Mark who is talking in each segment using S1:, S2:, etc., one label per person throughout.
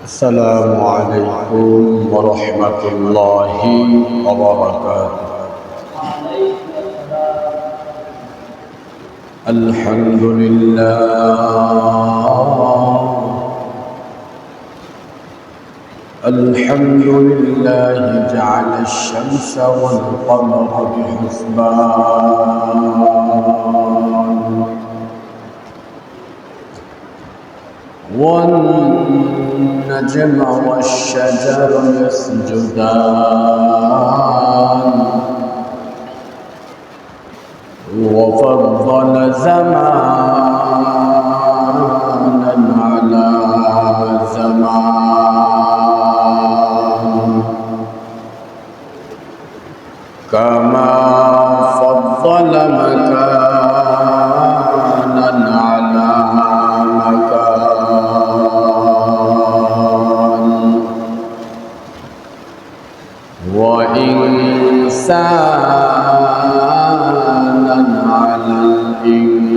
S1: السلام عليكم ورحمة الله وبركاته. الحمد لله جعل الشمس والقمر بحسبان والنجم والشجر يسجدان وفضل زمانا على زمان كما فضل مكانا على مكان وإنسانا على الإنسان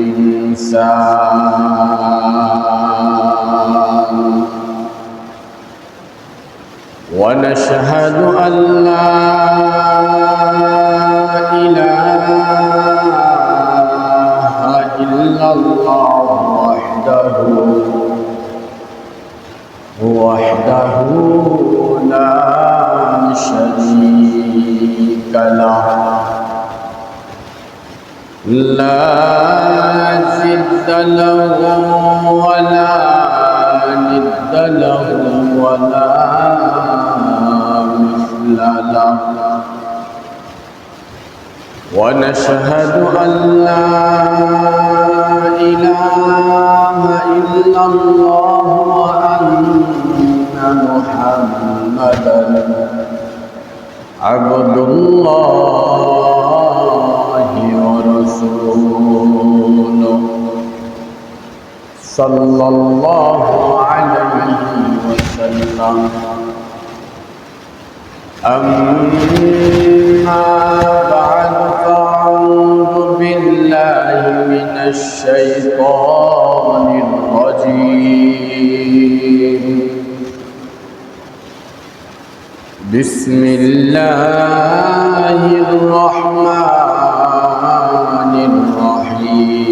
S1: ونشهد أن لا إله إلا الله وحده لا شريك له لا ضد له ولا ند له ولا مثل له ونشهد أن لا إله إلا الله وأن محمدا عبد الله ورسوله صلى الله عليه وسلم. أما بعد فأعوذ بالله من الشيطان الرجيم. بسم الله الرحمن الرحيم.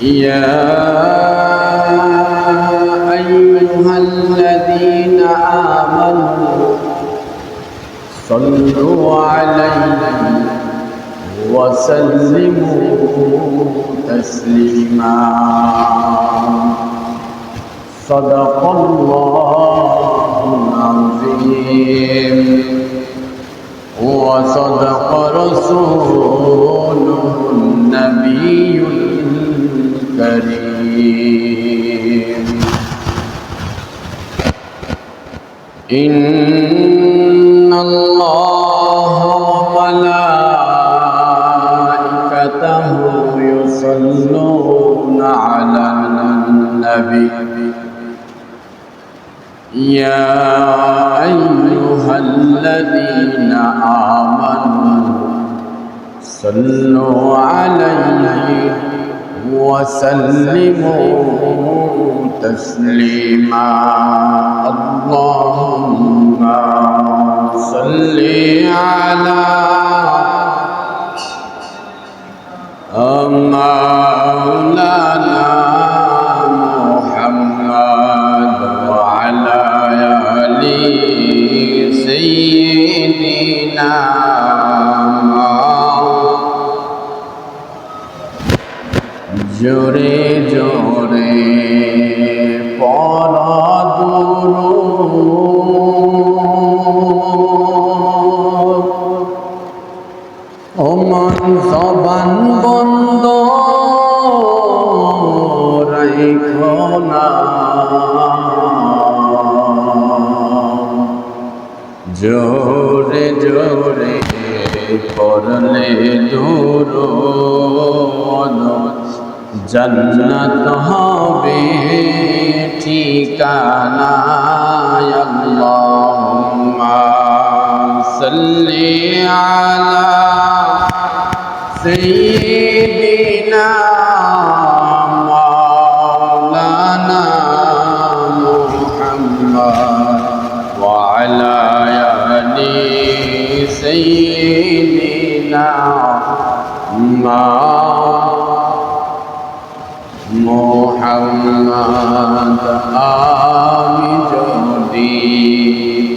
S1: يا أيها الذين آمنوا صلوا عليه وسلموا تسليما. صدق الله العظيم وصدق رسوله النبي الكريم. إن الله وملائكته يصلون على النبي يا أيها الذين آمنوا صلوا عليه وسلموا تسليما. اللهم صل على مولانا محمد وعلى آل سيدنا জোরে জোরে পড়া দুরূদ ও মন জবান বন্ধ রাখো না, জোরে জোরে পড়লে দুরূদ जन्नत হবে ঠিকানা। আল্লাহুম্মা সাল্লি আলা سيدنا مولانا محمد وعلى آل سيدنا মোহাম্মদ আমি যদি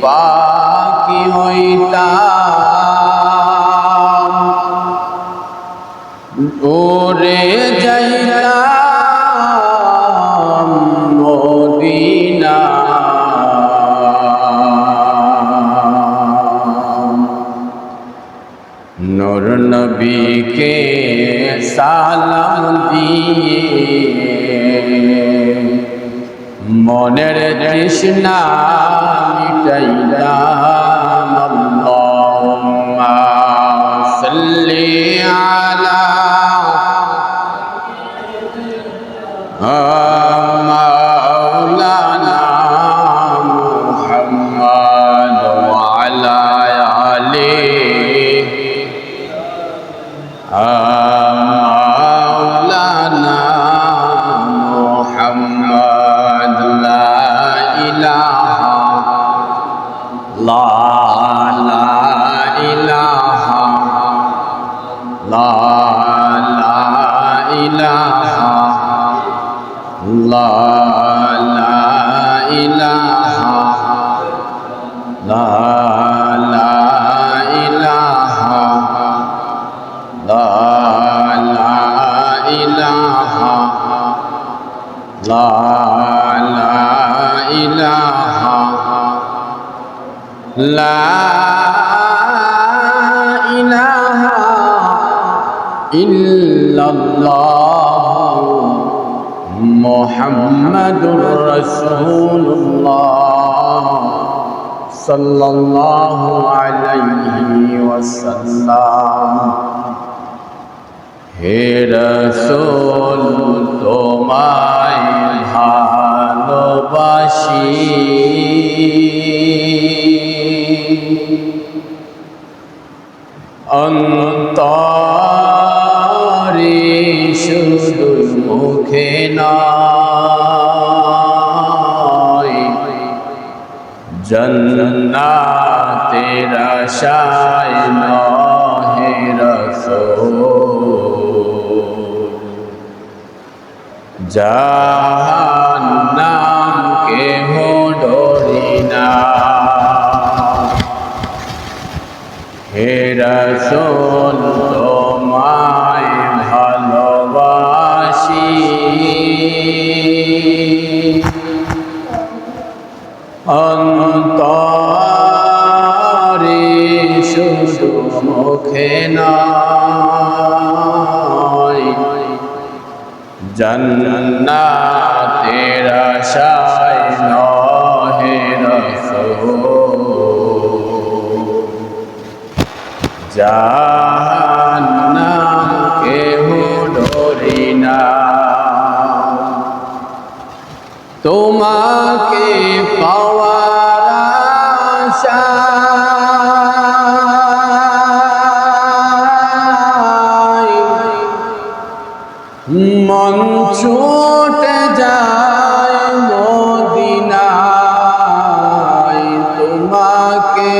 S1: পাখি হইতাম উড়ে যাইতাম মদিনা নূর নবীকে সালাম দিয়ে মনের তৃষ্ণা মিটাইলাম আল্লাহুম্মা সাল্লি আলা মাওলানা মুহাম্মদ ওয়া আলা আলি مولانا محمد لا إله لا إله لا إله لا إله لا إله لا إله لا إله لا إله إلا الله محمد رسول الله صلى الله عليه وسلم হে রাসূল তোমায় ভালোবাসি অন্তরে শুধু মুখে নয় জান্নাতের আশায় নহে রাসূল জাহান্নাম কেহ ডরি না হে রাসূল তোমায় ভালোবাসি অন্তরে শুধু মুখে নয় জান্নাতের আশায় নহে রাসূল জাহান্নাম কেহ ডরি না তোমাকে পাওয়ার আশায় মন ছুটে যায় মদিনায় তোমাকে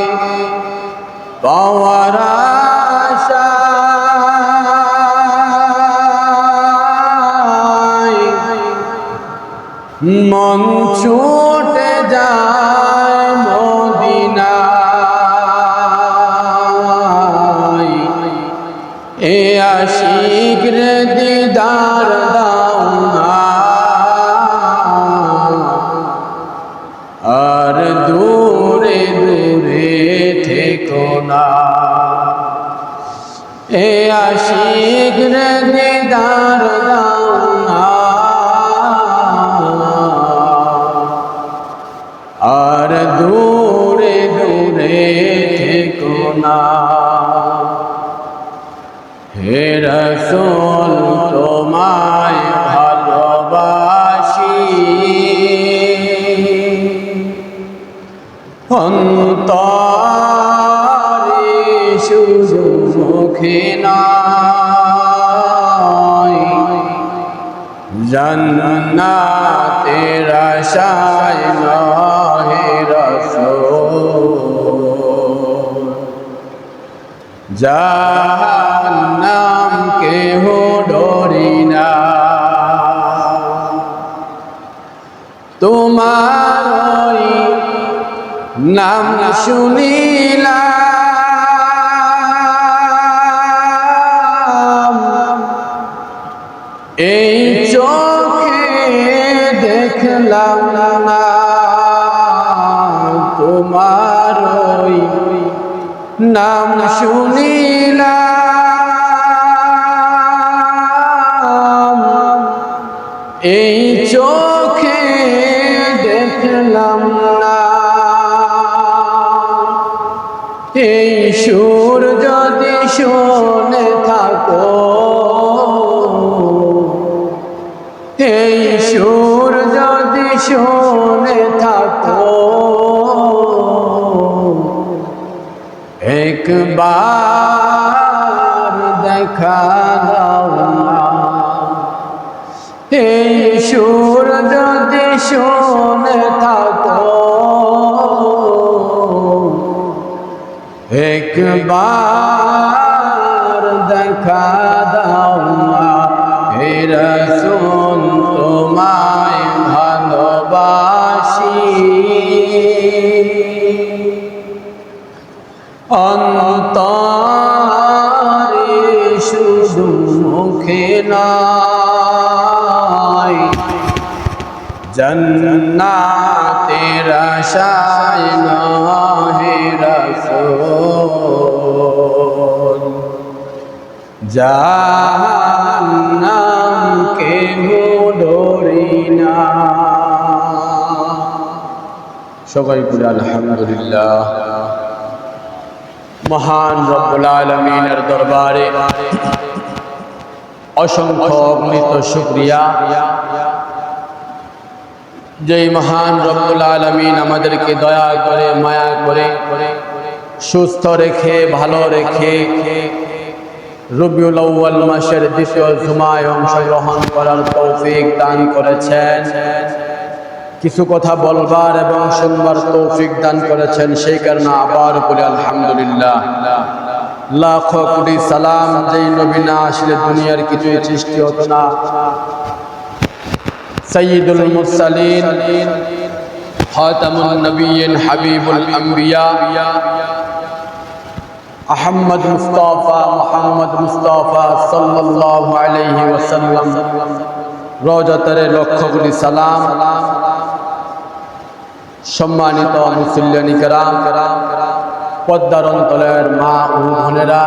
S1: পাওয়ার আশায় মন ছুটে যায় মদিনায় এ আশিক রে দিদার দাও না আর দূরে দূরে থেকো না এ আশিক রে দিদার দাও না আর দূরে দূরে থেকো না হে রাসূল তোমায় ভালোবাসি অন্তরে শুধু মুখে না জান্নাতের আশায় নহে রাসূল, জাহান্নাম কেহ ডরি না। তোমার ওই নাম শুনিলাম, এই চোখে দেখলাম না। তোমার ওই নাম শুনিলাম, এই চোখে দেখলাম না। এই সুর যদি শুনে থাকো, এই সুর যদি শুনে থাকো, একবার দেখা দাও না। এই সুর যদি শুনে থাকো, একবার দেখা দাও না। হে রাসূল তোমায় ভালোবাসি, অন্তরে শুধু মুখে নয়, জান্নাতের আশায় নহে রাসূল, জাহান্নাম কেহ ডরি না। সবাই বলি আলহামদুলিল্লাহ। মহান রব্বুল আলামিনের দরবারে অসংখ্য অগণিত শুকরিয়া, যেই মহান রব্বুল আলামিন আমাদেরকে দয়া করে মায়া করে সুস্থ রেখে ভালো রেখে রবিউল আউয়াল মাসের দ্বিতীয় জুমায় অংশগ্রহণ করার তৌফিক দান করেছেন, কিছু কথা বলবার এবং শুনবার তৌফিক দান করেছেন। সেই কারণে আবার বলি আলহামদুলিল্লাহ। লাখ কোটি সালাম, যেই নবী না আসলে দুনিয়ার কিছুই সৃষ্টি হতো না। সাইয়্যিদুল মুরসালিন, খাতামুন নবিয়্যিন, হাবিবুল আম্বিয়া, আহমদ মুস্তাফা মুহাম্মদ মুস্তাফা সাল্লাল্লাহু আলাইহি ওয়াসাল্লাম রওজাতারে লক্ষ কোটি সালাম। সম্মানিত মুসল্লিয়ান কিরাম, পদ্মার অন্তরের মা ও বোনেরা,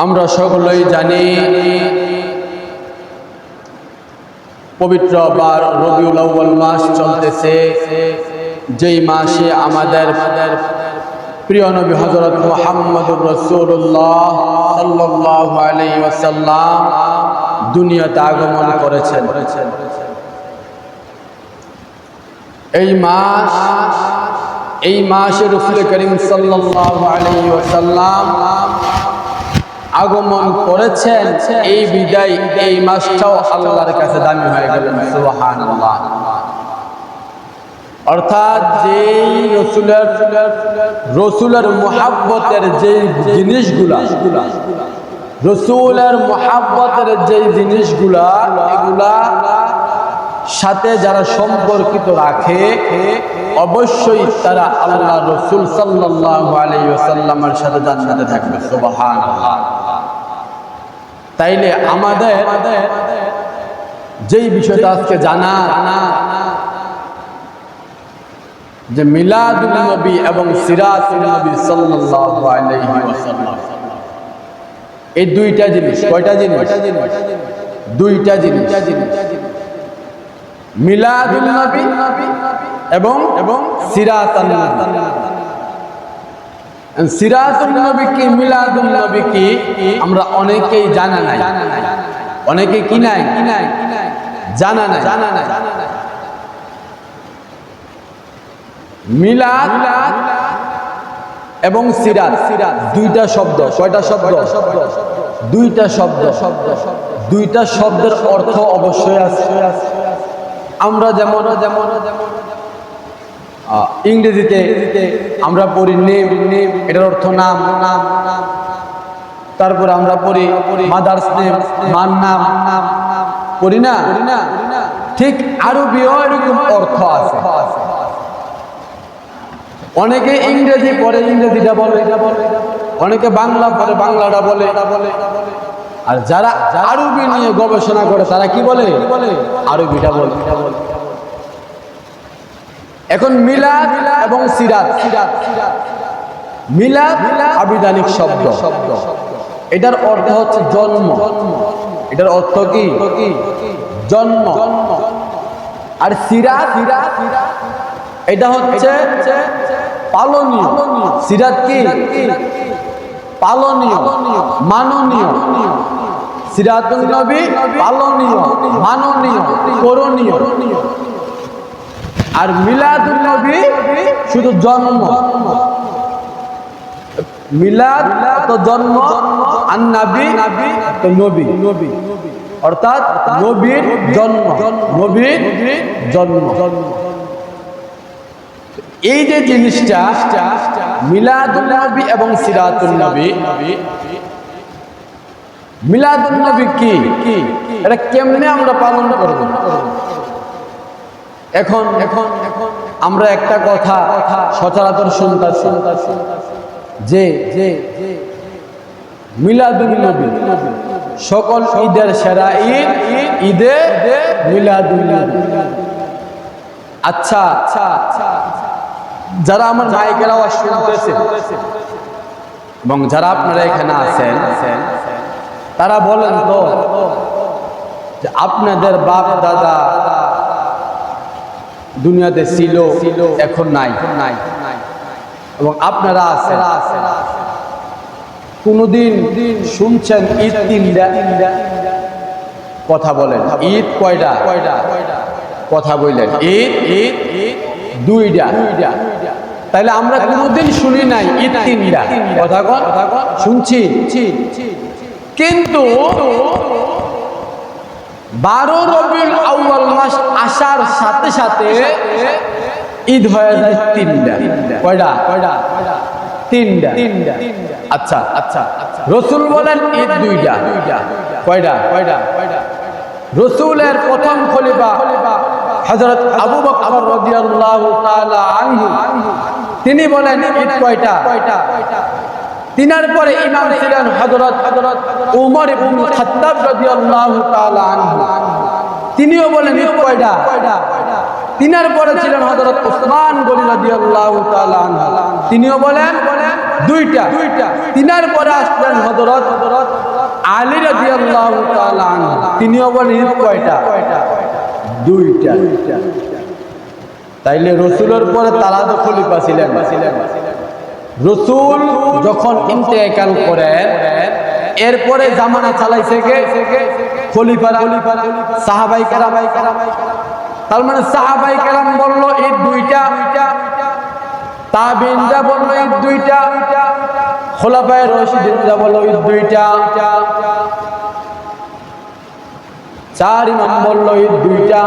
S1: আমরা সকলেই জানি পবিত্র বার রবিউল আউয়াল মাস চলতেছে, যেই মাসে আমাদের প্রিয় নবী হযরত মুহাম্মদুর রাসূলুল্লাহ সাল্লাল্লাহু আলাইহি ওয়াসাল্লাম দুনিয়াতে আগমন করেছেন। এই মাসে রাসূল করিম সাল্লাল্লাহু আলাইহি ওয়াসাল্লাম আগমন করেছেন। এই বিদায় এই মাসটাও আল্লাহর কাছে দামি হয়ে গেল, সুবহানাল্লাহ। অর্থাৎ যেই রসুলের মুহাব্বতের যে জিনিসগুলা, রসুলের মুহাব্বতের যে জিনিসগুলা, এগুলা সাথে যারা সম্পর্কিত রাখে অবশ্যই তারা আল্লাহ রসুল সাল্লাল্লাহু আলাইহি ওয়াসাল্লামের সাথে জান্নাতে থাকবে, সুবহানাল্লাহ। তাইলে আমাদের যেই বিষয়টা আজকে জানা, যে মিলাদুন নবী এবং সিরাতুন নবী সাল্লাল্লাহু আলাইহি ওয়াসাল্লাম, এই দুইটা জিনিস, কয়টা জিনিস? দুইটা জিনিস, মিলাদুন নবী এবং সিরাতুন নবী। সিরাতুন নবী কি, মিলাদুন নবী কি, আমরা অনেকেই জানা নাই, অনেকে কি নাই, জানা নাই। মিলাদ এবং সিরাত দুইটা শব্দ, কয়টা শব্দ? দুইটা শব্দ, দুইটা শব্দের অর্থ অবশ্যই আছে। আমরা যেমন ইংরেজিতে আমরা পড়ি নেম, এটার অর্থ নাম। তারপর আমরা পড়ি মাদার্স নেম, মার নাম, পড়ি না? ঠিক আরবিও এরকম অর্থ আছে। অনেকে ইংরেজি পড়ে ইংরেজিটা বলে, অনেকে বাংলা পড়ে বাংলাটা বলে। আর যারা আরবি নিয়ে গবেষণা করে তারা কি বলে? আরবিটা বলে। এখন মিলাদ এবং সিরাত, মিলাদ আবিধানিক শব্দ, এটার অর্থ হচ্ছে জন্ম। এটার অর্থ কি? জন্ম। আর সিরাত এটা হচ্ছে পালনীয়। সিরাত কি? পালনীয়, মাননীয়। সিরাতুন নবী পালনীয়, মাননীয়, করণীয়। আর মিলাদুন নবী শুধু জন্ম। মিলাদ তো জন্ম, আর নবী তো নবী, অর্থাৎ নবীর জন্ম, নবীর জন্ম। এই যে জিনিসটা মিলাদুন নবী এবং সিরাতুন নবী, মিলাদুন নবী কি, এটা কেমনে আমরা পালন করব? এখন আমরা একটা কথা সচরাচর শুনতাছি যে মিলাদুন নবী, সকল ঈদের সেরা ঈদ ঈদে মিলাদুন নবী। আচ্ছা, যারা আমার মাইকের আওয়াজ শুনতেছে এবং যারা আপনারা এখানে আছেন, তারা বলেন তো যে আপনাদের বাপ দাদা দুনিয়াতে ছিল, এখন নাই, এবং আপনারা আছেন, কোনদিন শুনছেন ঈদ তিনটা? কথা বলেন, ঈদ কয়টা? কথা বললেন ঈদ দুইটা। তাইলে আমরা কোনদিন শুনি নাই ঈদ তিনটা। কথা কন, শুনছি। কিন্তু 12 রবিউল আউয়াল মাস আসার সাথে সাথে ঈদ হয়ে যায় তিনটা। কয়টা? তিনটা। আচ্ছা, রাসূল বলেন ঈদ দুইটা। কয়টা? রাসূলের প্রথম খলিফা হযরত আবু বকর রাদিয়াল্লাহু তাআলা আনহু, তিনি বলেন ঈদ কয়টা? তিনার পরে ইমাম ছিলেন হযরত ওমর ইবনে খাত্তাব রাদিয়াল্লাহু তাআলা আনহু, তিনিও বলেন ঈদ কয়টা? তিনার পরে ছিলেন হযরত উসমান গনি রাদিয়াল্লাহু তাআলা আনহু, তিনিও বলেন দুইটা। তিনার পরে আসলেন হযরত আলী রাদিয়াল্লাহু তাআলা আনহু, তিনিও বলেন ঈদ কয়টা? দুইটা। তাইলে রাসূলের পরে তারা তো খলিফা ছিলেন। রাসূল যখন ইন্তেকাল করেন, এরপরে জামানা চালাইছে কে? খলিফারা, সাহাবায়ে কেরাম। তার মানে সাহাবায়ে কেরাম বলল ঈদ দুইটা, তাবিঈনরা বলল ঈদ দুইটা, খোলাফায়ে রাশিদিনরা বলল ঈদ দুইটা, 4 ইমাম বলল ঈদ দুইটা,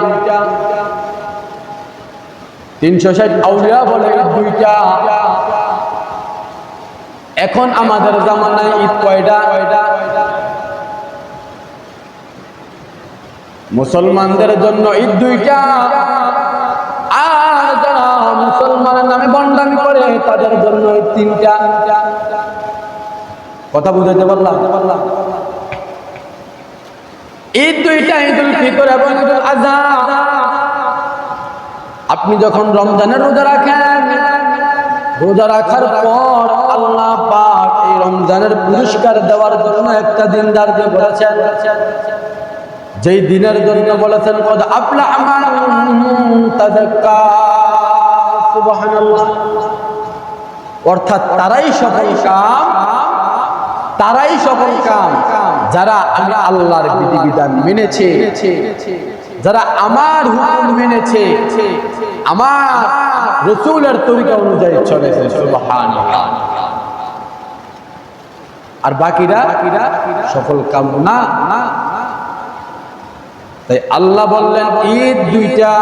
S1: 360 আউলিয়া বলে ঈদ দুইটা। এখন আমাদের জামানায় ঈদ কয়টা? মুসলমানদের জন্য ঈদ দুইটা, আর যারা মুসলমানের নামে বন্ডামি করে তাদের জন্য ঈদ তিনটা। কথা বুঝাইতে পারলাম? ঈদ দুইটা, ঈদুল ফিতর এবং ঈদুল আযহা। আপনি যখন রমজানের রোজা রাখেন, রোজা রাখার পর আল্লাহ পাক এই রমজানের পুরস্কার দেওয়ার জন্য একটা দিন ধার্য করেছেন, যেই দিনের জন্য বলেছেন কদ আফলাহা মান তাযাক্কা। সুবহানাল্লাহ। অর্থাৎ তারাই সফল কাম যারা আমি আল্লাহর বিধিবিধান মেনেছে, যারা আমার হুকুম মেনেছে, আমার রাসূলের তরিকা অনুযায়ী চলেছে। সুবহানাল্লাহ। আর বাকিরা সফল কাম না। তাই আল্লাহ বললেন ঈদ দুইটা,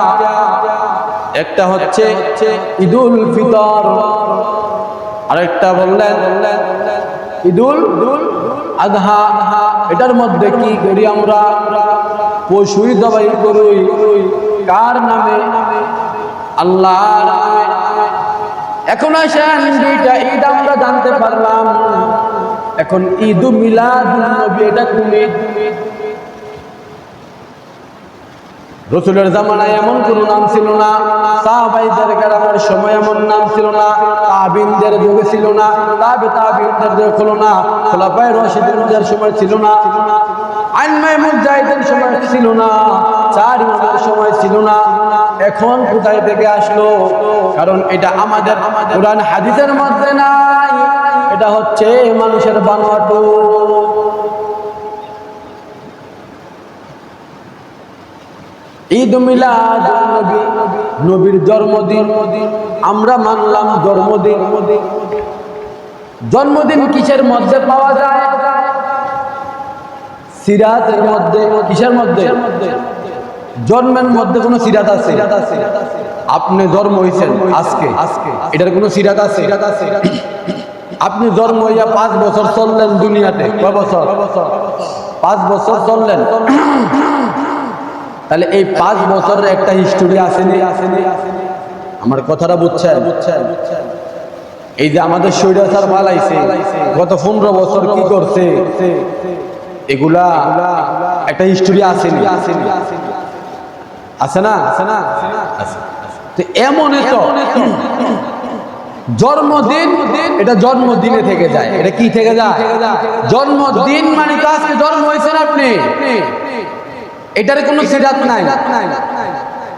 S1: একটা হচ্ছে ঈদুল ফিতর, আরেকটা বললেন ঈদুল আযহা। এটার মধ্যে কি করি আমরা? পশুই জবাই করি কার নামে? আল্লাহর নামে। এখন আসেন দুইটা ঈদ আমরা জানতে পারলাম। এখন ঈদ মিলাদুন নবী এটা কোন ঈদ? রাসূলের জামানায় এমন কোন নাম ছিল না, সাহাবাইদের কেরামের সময় এমন নাম ছিল না, তাবিনদের যুগে ছিল না, তাবিনদের যুগে ছিল না, খোলাফায়ে রাশিদিনদের সময় ছিল না, আইম্মায়ে মুজাহিদিন সময় ছিল না, চার ইমামের সময় ছিল না। এখন কোথায় থেকে আসলো? কারণ এটা আমাদের কুরআন হাদিসের মধ্যে নাই, এটা হচ্ছে মানুষের বানোয়াট। ঈদ মিলাদ নবী, নবীর জন্মদিন আমরা মানলাম জন্মদিন। জন্মদিন কিসের মধ্যে পাওয়া যায়? সিরাতের মধ্যে। কিসের মধ্যে? জন্মের মধ্যে কোনো সিরাত আছে? আপনি জন্ম হইছেন আজকে, এটার কোনো সিরাত আছে? আপনি জন্ম হইয়া 5 বছর চললেন দুনিয়াতে, কয় বছর? 5 বছর চললেন, তাহলে এই 5 বছরের একটা হিস্টোরি আসেনি? আমার কথাটা বুঝছেন? এই যে আমাদের স্বৈরাচার পালাইছে গত 15 বছর কি করছে, এগুলা একটা হিস্টোরি আসেনি? আছে না? তো এমনই তো জন্মদিন, এটা জন্মদিনে থেকে যায়। এটা কি থেকে যায়? জন্মদিন মানে তো আজকে জন্ম হয়েছেন আপনি, এটার কোনো সিরাত নাই।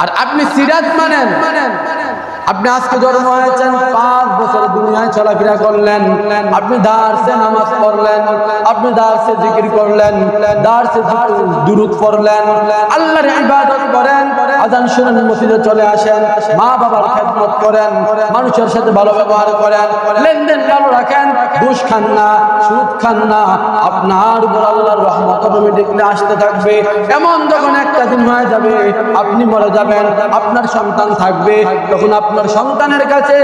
S1: আর আপনি সিরাত মানেন, আপনি আজকে জন্ম হয়েছেন, 5 বছর দুনিয়ায় চলাফেরা করলেন, আপনি দারসে নামাজ পড়লেন, আপনি দারসে জিকির করলেন, দারসে দুরূদ পড়লেন, আল্লাহর ইবাদত করেন, আযান শুনেন, মসজিদে চলে আসেন, মা বাবার খেদমত করেন, মানুষের সাথে ভালো ব্যবহার করেন, লেনদেন ভালো রাখেন, ঘুষ খান না, সুদ খান না, আপনার উপর আল্লাহর রহমত অটোমেটিক্যালি আসতে থাকবে। এমন যখন একটা দিন হয়ে যাবে আপনি মরে যাবেন, আপনার সন্তান থাকবে, তখন আপনার সন্তানের কাছে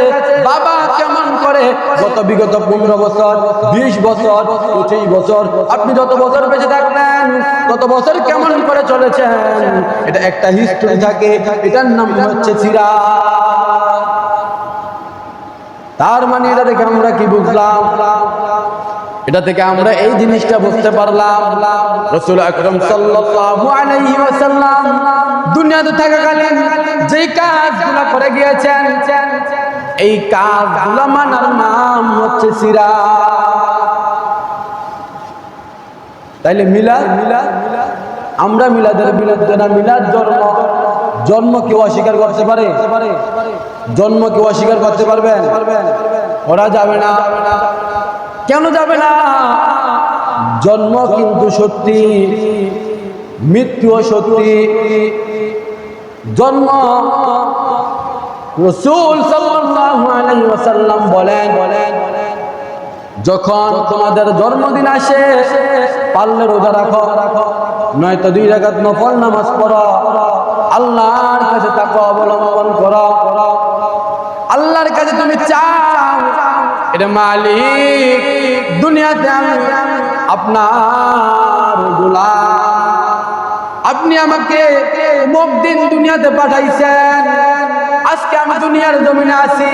S1: বাবা কেমন করে গত বিগত 15 বছর, 20 বছর, 25 বছর, আপনি যত বছর বেঁচে থাকলেন তত বছর কেমন করে চলেছেন, এটা একটা হিস্ট্রি থাকে। এটার নাম হচ্ছে সিরাত। তার মানে এটা থেকে আমরা কি বুঝলাম? এটা থেকে আমরা এই জিনিসটা বুঝতে পারলাম, রাসূল আকরাম সাল্লাল্লাহু আলাইহি ওয়াসাল্লাম দুনিয়াতে থাকাকালীন যে কাজগুলো করে গিয়েছেন, এই কাজগুলো মানার নাম হচ্ছে সিরাত। তাইলে মিলাদ, আমরা মিলাদের বিরুদ্ধে না। মিলাদ জন্ম কেউ অস্বীকার করতে পারে? জন্ম কেউ অস্বীকার করতে পারবেন? ওরা যাবে না। কেন যাবে না? জন্ম কিন্তু সত্যি, মৃত্যুও সত্যি। জন্ম রাসূল সাল্লাল্লাহু আলাইহি ওয়াসাল্লাম বলেন, যখন তোমাদের জন্মদিন আসে পারলে রোজা রাখো, নয়তো 2 রাকাত নফল নামাজ পড়ো, আল্লাহর কাছে তাকওয়া অবলম্বন করো, আল্লাহর কাছে তুমি চাও, এটা মালিক দুনিয়াতে আমি আপনার গোলাম, আপনি আমাকে অমুক দিন দুনিয়াতে পাঠাইছেন, আজকে আমি দুনিয়ার জমিনে আছি,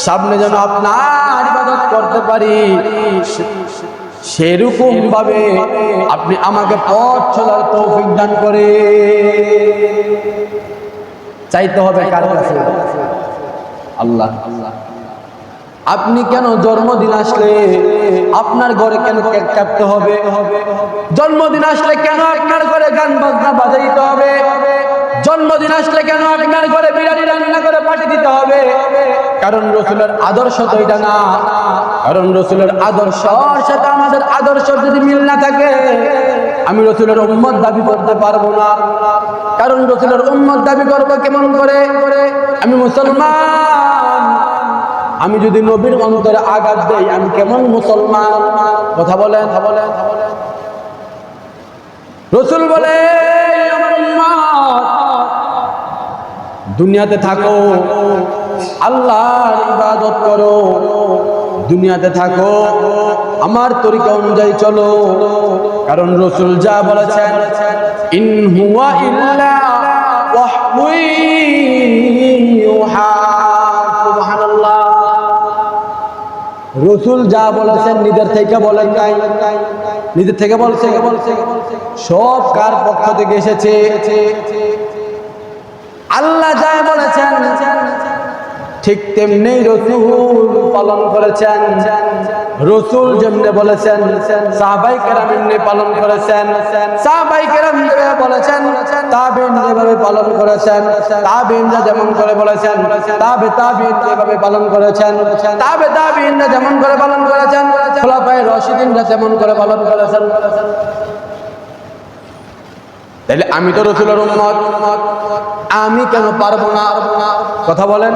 S1: সামনে যেন আপনার ইবাদত করতে পারি, সেরকম ভাবে আপনি আমাকে পথ চলার তৌফিক দান করে। চাইতে হবে কার কাছে? আল্লাহ। আপনি কেন জন্মদিন আসলে আপনার ঘরে কেন কেক কাটতে হবে? জন্মদিন আসলে কেন আপনার ঘরে গান বাজনা বাজাইতে হবে? জন্মদিন আসলে কেন আপনার ঘরে বিরিয়ানি রান্না করে পাঠিয়ে দিতে হবে? কারণ রাসূলের আদর্শ তো এটা না। কারণ রাসূলের আদর্শের সাথে আমাদের আদর্শ যদি মিল না থাকে, আমি রাসূলের উম্মত দাবি করতে পারবো না। কারণ রাসূলের উম্মত দাবি করব কেমন করে? আমি মুসলমান, আমি যদি নবীর অন্তরে আঘাত দেই আমি কেমন মুসলমান? কথা বলেন। রাসূল বলে আমার উম্মত দুনিয়াতে থাকো, আল্লাহর ইবাদত করো, দুনিয়াতে থাকো, আমার তরিকা অনুযায়ী চলো। কারণ রাসূল যা বলেছেন ইন হুয়া ইল্লা ওয়াহয়ুন ইউহা। সুবহানাল্লাহ। রাসূল যা বলেছেন নিজের থেকে বলেন নাই, নিজের থেকে বলছে, সব কার পক্ষ থেকে এসেছে? আল্লাহ যা বলেছেন ঠিক তেমনি রাসূল পালন করেছেন। রাসূল যেমনি বলেছেন সাহাবায়ে কেরাম এমনি পালন করেছেন। সাহাবায়ে কেরাম যেভাবে বলেছেন তাবেঈন যেভাবে পালন করেছেন, তাবেঈনরা যেমন করে বলেছেন তাবেঈন যেভাবে পালন করেছেন, তাবেঈনরা যেমন করে পালন করেছেন, খোলাফায়ে রাশিদিনরা যেমন করে পালন করেছেন। তাহলে আমি তো রাসূলের উম্মত, আমি কেন পারবো না? কথা বলেন।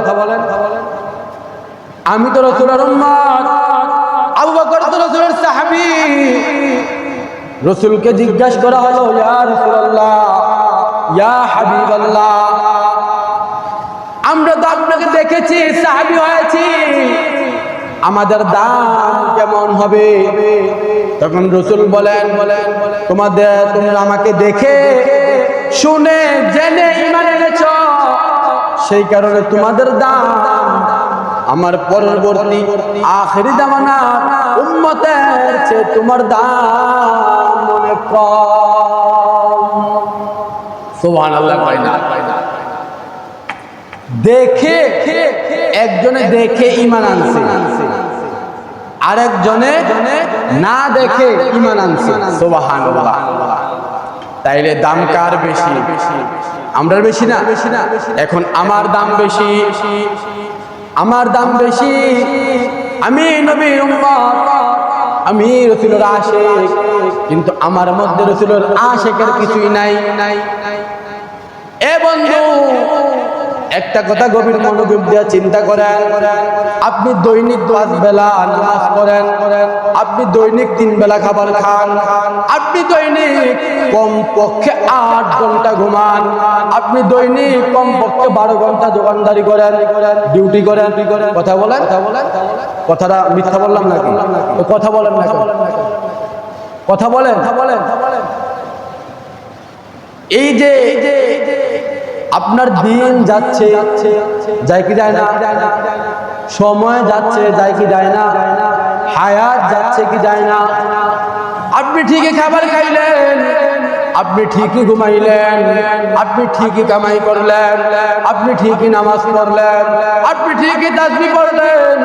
S1: আমি তো রাসূলের উম্মত। আবু বকর তো রাসূলের সাহাবী। রাসূলকে জিজ্ঞাসা করা হলো ইয়া রাসূলুল্লাহ, ইয়া হাবিবাল্লাহ, আমরা তো আপনাকে দেখেছি, সাহাবী হয়েছি, আমাদের দাম কেমন হবে? তখন রাসূল বলেন তোমরা আমাকে দেখে শুনে জেনে ঈমান এনেছো, সেই কারণে তোমাদের দাম আমার পরবর্তী আখিরি জামানার উম্মতের চেয়ে তোমার দাম অনেক কম। সুবহানাল্লাহ। দেখে একজনে দেখে ঈমান আনছে, আরেকজনে না দেখে ঈমান আনছে। সুবহানাল্লাহ। তাইলে দাম কার বেশি? আমরার বেশি না? এখন আমার দাম বেশি, আমার দাম বেশি। আমি নবীর উম্মত, আমি রাসূলের আশিক, কিন্তু আমার মধ্যে রাসূলের আশিকের কিছুই নাই। এ বন্ধু, একটা কথা গভীর মনোযোগ দিয়ে চিন্তা করেন। আপনি দৈনিক 5 বেলা নামাজ পড়েন, আপনি দৈনিক 3 বেলা খাবার খান, আপনি দৈনিক কমপক্ষে 8 ঘন্টা ঘুমান, আপনি দৈনিক কমপক্ষে 12 ঘন্টা দোকানদারি করেন, ডিউটি করেন। কথা বলেন। কথাটা মিথ্যা বললাম নাকি? কথা বলেন না, কথা বলেন। এই যে আপনার দিন যাচ্ছে, যায় কি যায় না? সময় যাচ্ছে, যায় কি যায় না? হায়াত যাচ্ছে কি যায় না? আপনি ঠিকই খাবার খাইলেন, আপনি ঠিকই ঘুমাইলেন, আপনি ঠিকই কামাই করলেন, আপনি ঠিকই নামাজ পড়লেন, আপনি ঠিকই তাসবিহ পড়লেন,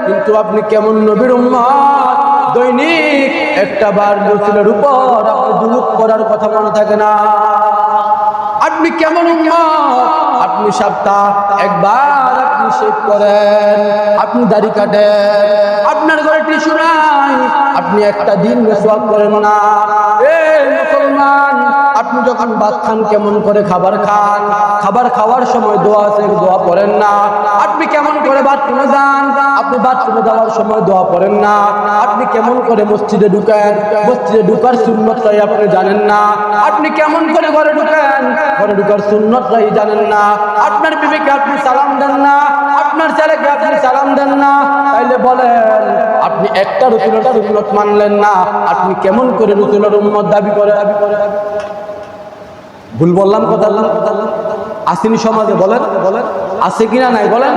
S1: কিন্তু আপনি কেমন নবীর উম্মত দৈনিক একটা বার রাসূলের উপর আপনি দুরূদ পড়ার কথা মনে থাকে না? আপনি কেমন উম্মত? আপনি সপ্তাহ একবার আপনি শেভ করেন, আপনি দাড়ি কাটেন, আপনার ঘরে টিস্যু নাই, আপনি একটা দিন মিসওয়াক করেন না। এই মুসলমান, আপনি যখন ভাত খান কেমন করে খাবার খান? খাবার খাওয়ার সময় দোয়া আছে, দোয়া পড়েন না। আপনি কেমন করে বাথরুমে যান? আপনি বাথরুমে যাওয়ার সময় দোয়া পড়েন না। আপনি কেমন করে মসজিদে ঢুকেন? মসজিদে ঢুকার সুন্নতটাই আপনি জানেন না। আপনি কেমন করে ঘরে ঢুকেন? ঘরে ঢুকার সুন্নতটাই জানেন না। আপনার বিবিকে আপনি সালাম দেন না, আপনার ছেলেকে আপনি সালাম দেন না। তাইলে বলেন, আপনি একটা রাসূলের সুন্নত মানলেন না, আপনি কেমন করে রাসূলের উম্মত দাবি করে? ভুল বললাম কথা? আসেনি সমাজে? বলেন আছে কিনা নাই? বলেন।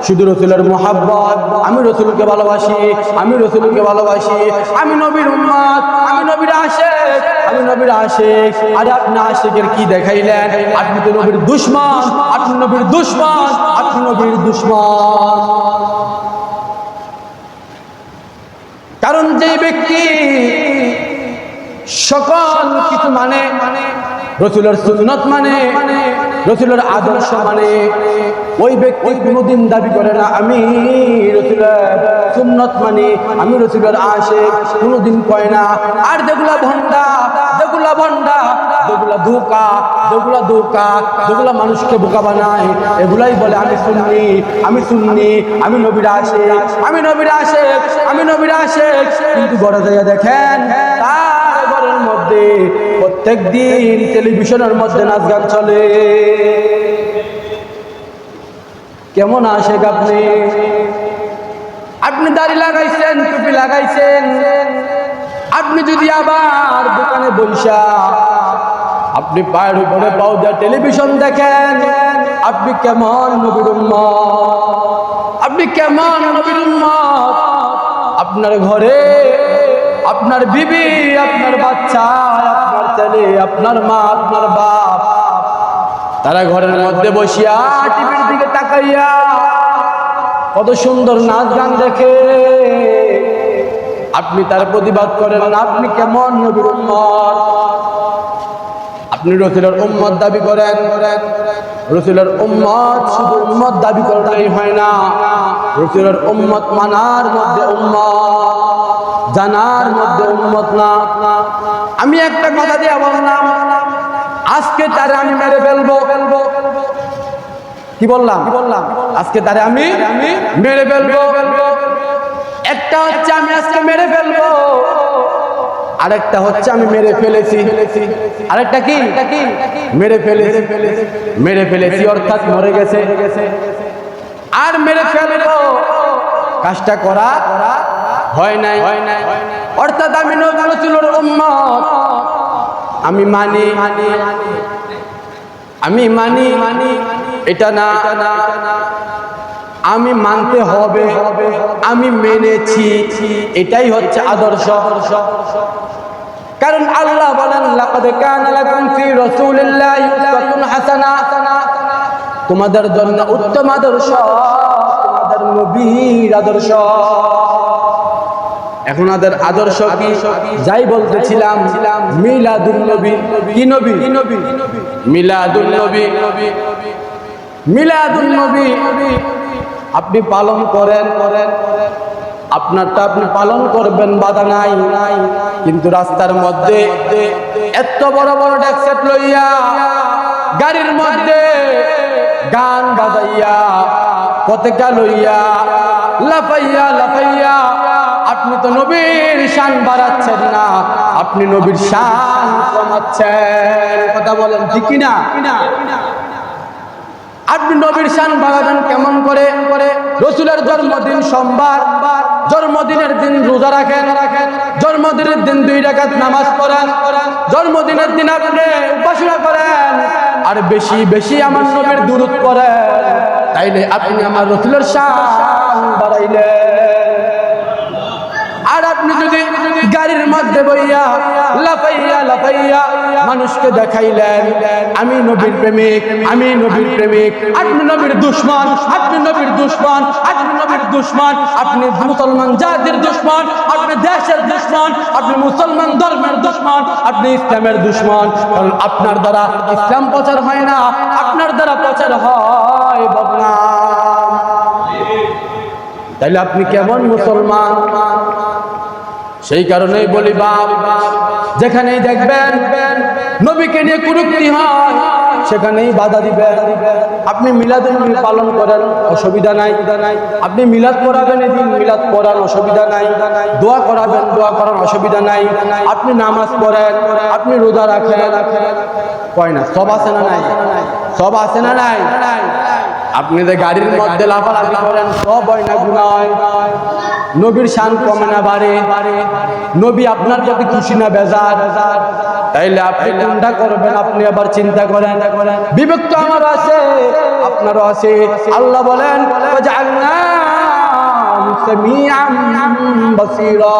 S1: শুধু রাসূলের মুহাব্বত, আমি রাসূলকে ভালোবাসি, আমি রাসূলকে ভালোবাসি, আমি নবীর উম্মত, আমি নবীর আশিক, আমি নবীর আশিক। আর আপনি আশিকের কি দেখাইলেন? আপনি তো নবীর দুশমন, আপনি নবীর দুশমন, আপনি নবীর দুশমন। কারণ যে ব্যক্তি সকল কিছু মানে, রাসূলের সুন্নাত মানে, রসুলের আদর্শ মানে ওই ব্যক্তি কোনোদিন দাবি করে না আমি রসুলের সুন্নত মানে, আমি রসুলের আশিক, কোনোদিন কয় না। আর যেগুলা ভণ্ডা, যেগুলা ধোঁকা, যেগুলা মানুষকে বোকা বানায়, এগুলাই বলে আমি সুন্নি, আমি নবীর আশিক, আমি নবীর আশিক। কিন্তু ঘরে যাইয়া দেখেন তার ঘরের মধ্যে প্রত্যেক দিন টেলিভিশনের মধ্যে নাচ গান চলে। কেমন আশিক আপনি? আপনি দাড়ি লাগাইছেন, টুপি লাগাইছেন, আপনি যদি আবার দোকানে বইসা আপনি পায়ের উপরে পাও দিয়ে টেলিভিশন দেখেন, আপনি কেমন নবীর উম্মত? আপনি কেমন নবীর উম্মত? আপনার ঘরে আপনার বিবি, আপনার বাচ্চা, আপনার ছেলে, আপনার মা, আপনার বাপ, তারা ঘরের মধ্যে বসিয়া টিভির দিকে তাকাইয়া কত সুন্দর নাচ গান দেখে, আপনি তার প্রতিবাদ করেন না। আপনি কেমন নবীর উম্মত? আপনি রসুলের উম্মত দাবি করেন। রসুলের উম্মত শুধু উম্মত দাবি করলেই হয় না, রসুলের উম্মত মানার মধ্যে উম্মত, জানার মধ্যে উম্মত না। আমি একটা কথা দিয়ে বললাম, আজকে তারে আমি মেরে ফেলবো। কি বললাম? আজকে তারে আমি মেরে ফেলবো। একটা হচ্ছে আমি আজকে মেরে ফেলবো, আরেকটা হচ্ছে আমি মেরে ফেলেছি। আরেকটা কি? মেরে ফেলেছি অর্থাৎ মরে গেছে। আর মেরে ফেলবো, কাজটা করা হয় নাই। অর্থাৎ আমি নবী রাসূলের উম্মত, আমি মানি এটা না, আমি মানতে হবে, আমি মেনেছি, এটাই হচ্ছে আদর্শ। কারণ আল্লাহ বলেন লাকাদ কানা লাকুম ফি রাসূলিল্লাহি উসওয়াতুন হাসানাহ, তোমাদের জন্য উত্তম আদর্শ তোমাদের নবীর আদর্শ। এখন আমাদের আদর্শ কি? যাই বলতেছিলাম মিলাদুন নবী। কি নবী? মিলাদুন নবী। মিলাদুন নবী আপনি পালন করেন, আপনারটা আপনি পালন করবেন, বাধা নাই। কিন্তু রাস্তার মধ্যে এত বড় বড় ডেকসেট লইয়া, গাড়ির মধ্যে গান বাজাইয়া, পতাকা লইয়া, লাফাইয়া আপনি তো নবীর শান বাড়াচ্ছেন না, আপনি নবীর শান কমাচ্ছেন। কথা বলেন ঠিক কিনা? আপনি নবীর শান বাড়াবেন কেমন করে? রাসূলের জন্মদিন সোমবার, জন্মদিনের দিন রোজা রাখেন, জন্মদিনের দিন 2 রাকাত নামাজ পড়েন, জন্মদিনের দিন আপনি উপাসনা করেন, আর বেশি বেশি আমার নবীর দুরূদ পড়েন, তাইলে আপনি আমার রাসূলের শান বাড়াইলেন। আর আপনি যদি গাড়ির মধ্যে বইয়া লাফাইয়া মানুষকে দেখাইলেন আমি নবীর প্রেমিক, আপনি নবীর দুশমন, আপনি মুসলমান জাতির দুশমন, আপনি দেশের দুশমন, আপনি মুসলমান ধর্মের দুশমন, আপনি ইসলামের দুশমন। কারণ আপনার দ্বারা ইসলাম প্রচার হয় না, আপনার দ্বারা প্রচার হয় বদনাম। তাইলে আপনি কেমন মুসলমান? সেই কারণেই বলি বাপ, যেখানেই দেখবেন নবীকে নিয়ে কুরুক্তি হয় সেখানেই বাধা দিবেন। আপনি মিলাদুন নবী পালন করেন, অসুবিধা নাই। আপনি মিলাদ পড়াবেন, এদিন মিলাদ পড়ান, অসুবিধা নাই। দোয়া করাবেন, দোয়া করান, অসুবিধা নাই। আপনি নামাজ পড়েন, আপনি রোজা রাখেন, কয় না? সব আছে না নাই? সব আছে না নাই? আপনি যে গাড়ির মধ্যে লাফালাফি করেন, সব হয় না? গুনাহ হয়। নবীর শান কমে না বাড়ে? নবী আপনার প্রতি খুশি না বেজার? তাইলে আপনি কোনটা করবেন আপনি আবার চিন্তা করেন। বিবেক তো আমারও আছে, আপনারও আছে। আল্লাহ বলেন ওয়াজআলনাহু সামিআন বাসীরা,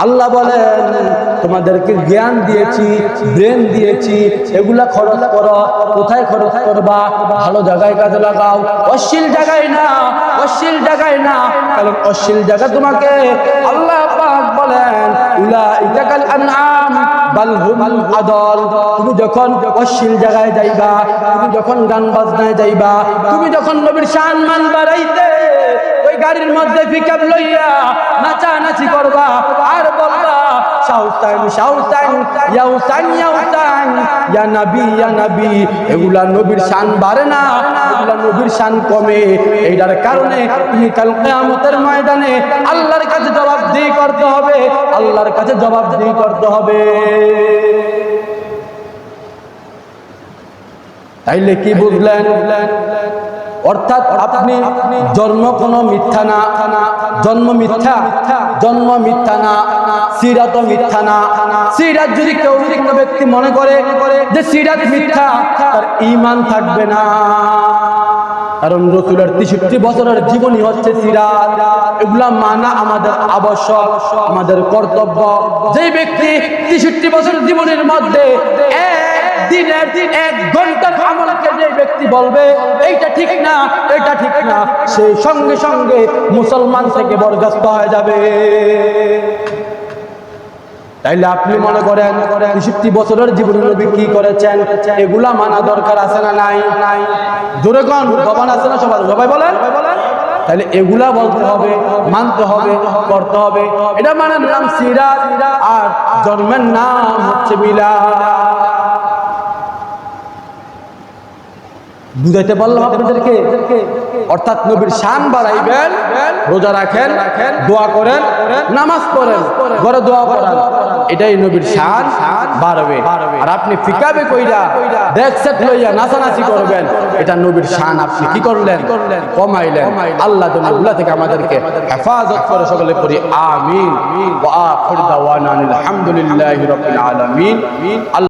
S1: আল্লাহ বলেন তোমাদেরকে জ্ঞান দিয়েছি, ব্রেন দিয়েছি, এগুলা খরচ করো। কোথায় খরচ করবা? ভালো জায়গায় কাজে লাগাও, অশ্লীল জায়গায় না। কারণ অশ্লীল জায়গা তোমাকে আল্লাহ পাক বলেন উলাইকা কাল আনআম বাল হুম আদল। তুমি যখন অশ্লীল জায়গায় যাইবা, তুমি যখন গান বাজনায় যাইবা, তুমি যখন নবীর শান মান বাড়াইতে ওই গাড়ির মধ্যে পিকআপ লইয়া নাচানাচি করবা আর বলবা শাউতান শাউতান ইয়া হুসাইন ইয়া হুসাইন ইয়া নবী ইয়া নবী, এগুলা নবীর শান বাড়ে না, এগুলা নবীর শান কমে। এইটার কারণে তুমি কাল কিয়ামতের ময়দানে আল্লাহর কাছে জবাবদিহি করতে হবে, আল্লাহর কাছে জবাবদিহি করতে হবে। তাইলে কি বুঝলেন? অর্থাৎ আপনি জন্ম কোনো মিথ্যা না, জন্ম মিথ্যা, জন্ম মিথ্যা না, সিরাত মিথ্যা না। সিরাত যদি কেউ কোনো ব্যক্তি মনে করে যে সিরাত মিথ্যা, তার ঈমান থাকবে না। কারণ রাসূলের 63 বছরের জীবনী হচ্ছে সিরাত, এগুলা মানা আমাদের আবশ্যক, আমাদের কর্তব্য। যে ব্যক্তি 63 বছরের জীবনের মধ্যে দিনের 1 ঘন্টার আমলকে যে ব্যক্তি বলবে এইটা ঠিক না, এটা ঠিক না, সে সঙ্গে সঙ্গে মুসলমান থেকে বরখাস্ত হয়ে যাবে। তাইলে আপনি মনে করেন 63 বছরের জীবনে নবী কি করেছেন, এগুলা মানা দরকার আছে না নাই? জোরে কোন জবান আছে না সবার? সবাই বলেন। তাহলে এগুলা বলতে হবে, মানতে হবে, করতে হবে। এটা মানার নাম সিরাত, আর জন্মের নাম হচ্ছে মিলাদ। বুঝাইতে পারলাম আপনাদেরকে? অর্থাৎ নবীর শান বাড়াইবেন, রোজা রাখেন, দোয়া করেন, নামাজ পড়েন, ঘরে দোয়া করেন, এটাই নবীর শান বাড়বে। আর আপনি ফিকাবে কইরা দেখ সেট লইয়া নাচানাচি করবেন, এটা নবীর শান আপনি কি করলেন? কমাইলেন। আল্লাহ যেন এগুলা থেকে আমাদেরকে হেফাজত করে। সকলে পড়ি আমিন। ওয়া আখির দাওয়ানা আলহামদুলিল্লাহি রাব্বিল আলামিন।